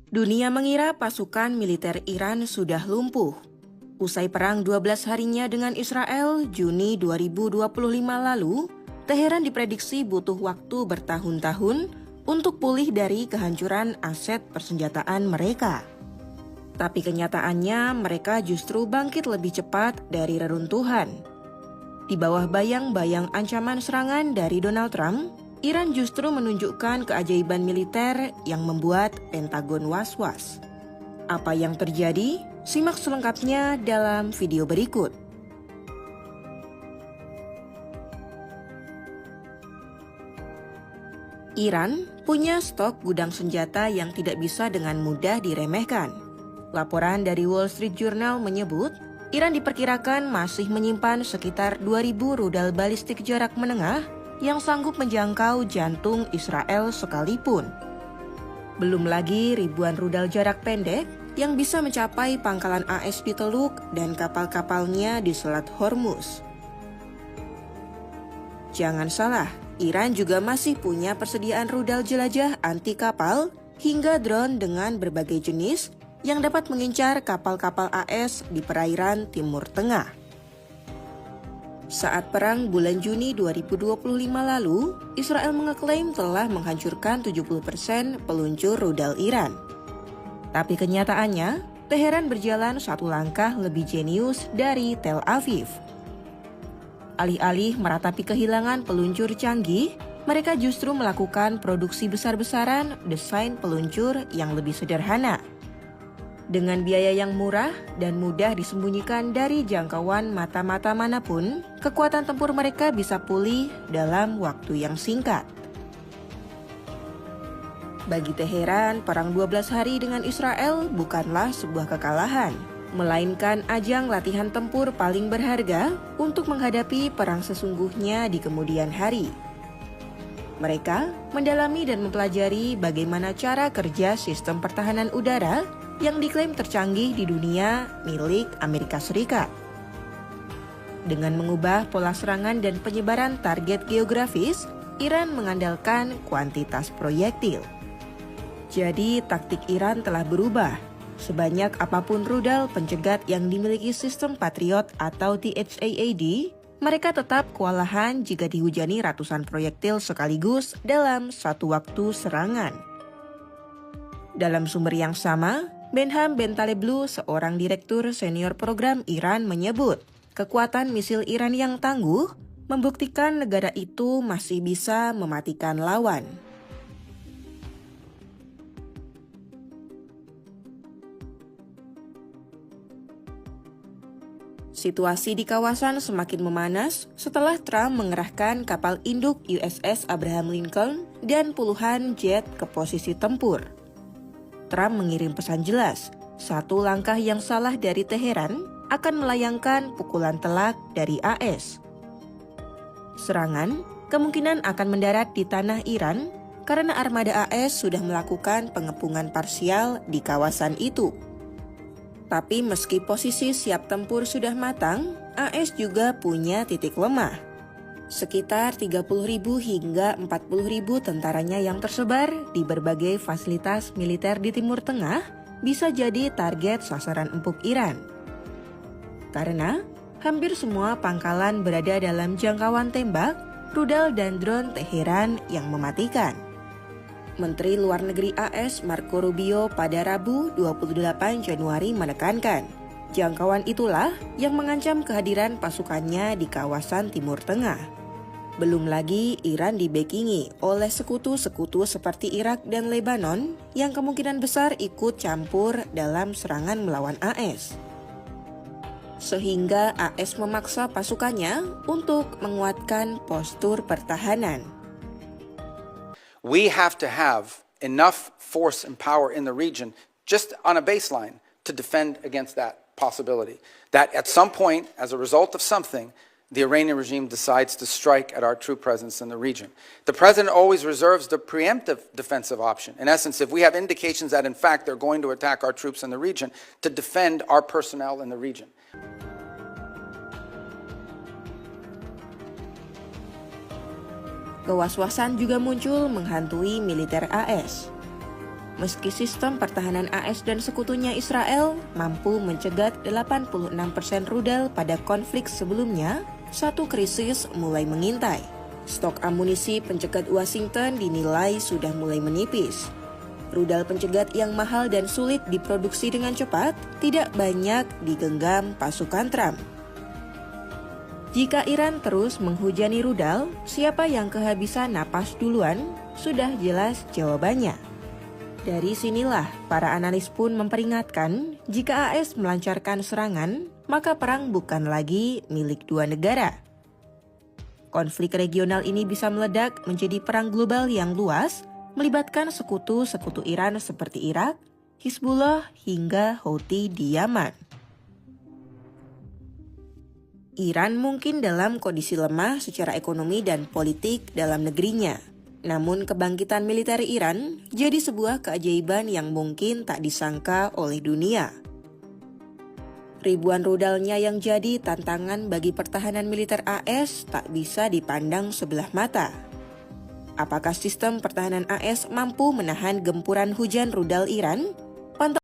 Dunia mengira pasukan militer Iran sudah lumpuh. Usai perang 12 harinya dengan Israel, Juni 2025 lalu, Teheran diprediksi butuh waktu bertahun-tahun untuk pulih dari kehancuran aset persenjataan mereka. Tapi kenyataannya mereka justru bangkit lebih cepat dari reruntuhan. Di bawah bayang-bayang ancaman serangan dari Donald Trump, Iran justru menunjukkan keajaiban militer yang membuat Pentagon was-was. Apa yang terjadi? Simak selengkapnya dalam video berikut. Iran punya stok gudang senjata yang tidak bisa dengan mudah diremehkan. Laporan dari Wall Street Journal menyebut, Iran diperkirakan masih menyimpan sekitar 2.000 rudal balistik jarak menengah yang sanggup menjangkau jantung Israel sekalipun. Belum lagi ribuan rudal jarak pendek yang bisa mencapai pangkalan AS di Teluk dan kapal-kapalnya di Selat Hormuz. Jangan salah, Iran juga masih punya persediaan rudal jelajah anti kapal hingga drone dengan berbagai jenis yang dapat mengincar kapal-kapal AS di perairan Timur Tengah. Saat perang bulan Juni 2025 lalu, Israel mengeklaim telah menghancurkan 70% peluncur rudal Iran. Tapi kenyataannya, Teheran berjalan satu langkah lebih jenius dari Tel Aviv. Alih-alih meratapi kehilangan peluncur canggih, mereka justru melakukan produksi besar-besaran desain peluncur yang lebih sederhana. Dengan biaya yang murah dan mudah disembunyikan dari jangkauan mata-mata manapun, kekuatan tempur mereka bisa pulih dalam waktu yang singkat. Bagi Teheran, perang 12 hari dengan Israel bukanlah sebuah kekalahan, melainkan ajang latihan tempur paling berharga untuk menghadapi perang sesungguhnya di kemudian hari. Mereka mendalami dan mempelajari bagaimana cara kerja sistem pertahanan udara yang diklaim tercanggih di dunia milik Amerika Serikat. Dengan mengubah pola serangan dan penyebaran target geografis, Iran mengandalkan kuantitas proyektil. Jadi taktik Iran telah berubah. Sebanyak apapun rudal pencegat yang dimiliki sistem Patriot atau THAAD, mereka tetap kewalahan jika dihujani ratusan proyektil sekaligus dalam satu waktu serangan. Dalam sumber yang sama, Benham Bentaleblu, seorang direktur senior program Iran, menyebut kekuatan misil Iran yang tangguh membuktikan negara itu masih bisa mematikan lawan. Situasi di kawasan semakin memanas setelah Trump mengerahkan kapal induk USS Abraham Lincoln dan puluhan jet ke posisi tempur. Trump mengirim pesan jelas, satu langkah yang salah dari Teheran akan melayangkan pukulan telak dari AS. Serangan kemungkinan akan mendarat di tanah Iran karena armada AS sudah melakukan pengepungan parsial di kawasan itu. Tapi meski posisi siap tempur sudah matang, AS juga punya titik lemah. Sekitar 30.000 hingga 40.000 tentaranya yang tersebar di berbagai fasilitas militer di Timur Tengah bisa jadi target sasaran empuk Iran. Karena hampir semua pangkalan berada dalam jangkauan tembak, rudal dan drone Teheran yang mematikan. Menteri Luar Negeri AS Marco Rubio pada Rabu 28 Januari menekankan, jangkauan itulah yang mengancam kehadiran pasukannya di kawasan Timur Tengah. Belum lagi Iran dibackingi oleh sekutu-sekutu seperti Irak dan Lebanon yang kemungkinan besar ikut campur dalam serangan melawan AS. Sehingga AS memaksa pasukannya untuk menguatkan postur pertahanan. We have to have enough force and power in the region just on a baseline to defend against that possibility. That at some point, as a result of something, the Iranian regime decides to strike at our true presence in the region. The president always reserves the preemptive defensive option. In essence, if we have indications that in fact they're going to attack our troops in the region, to defend our personnel in the region. Kewaswasan juga muncul menghantui militer AS. meski sistem pertahanan AS dan sekutunya Israel mampu mencegat 86% rudal pada konflik sebelumnya, satu krisis mulai mengintai. Stok amunisi pencegat Washington dinilai sudah mulai menipis. Rudal pencegat yang mahal dan sulit diproduksi dengan cepat tidak banyak digenggam pasukan Trump. Jika Iran terus menghujani rudal, siapa yang kehabisan napas duluan? Sudah jelas jawabannya. Dari sinilah para analis pun memperingatkan, jika AS melancarkan serangan, maka perang bukan lagi milik dua negara. Konflik regional ini bisa meledak menjadi perang global yang luas, melibatkan sekutu-sekutu Iran seperti Irak, Hizbullah, hingga Houthi di Yaman. Iran mungkin dalam kondisi lemah secara ekonomi dan politik dalam negerinya. Namun kebangkitan militer Iran jadi sebuah keajaiban yang mungkin tak disangka oleh dunia. Ribuan rudalnya yang jadi tantangan bagi pertahanan militer AS tak bisa dipandang sebelah mata. Apakah sistem pertahanan AS mampu menahan gempuran hujan rudal Iran?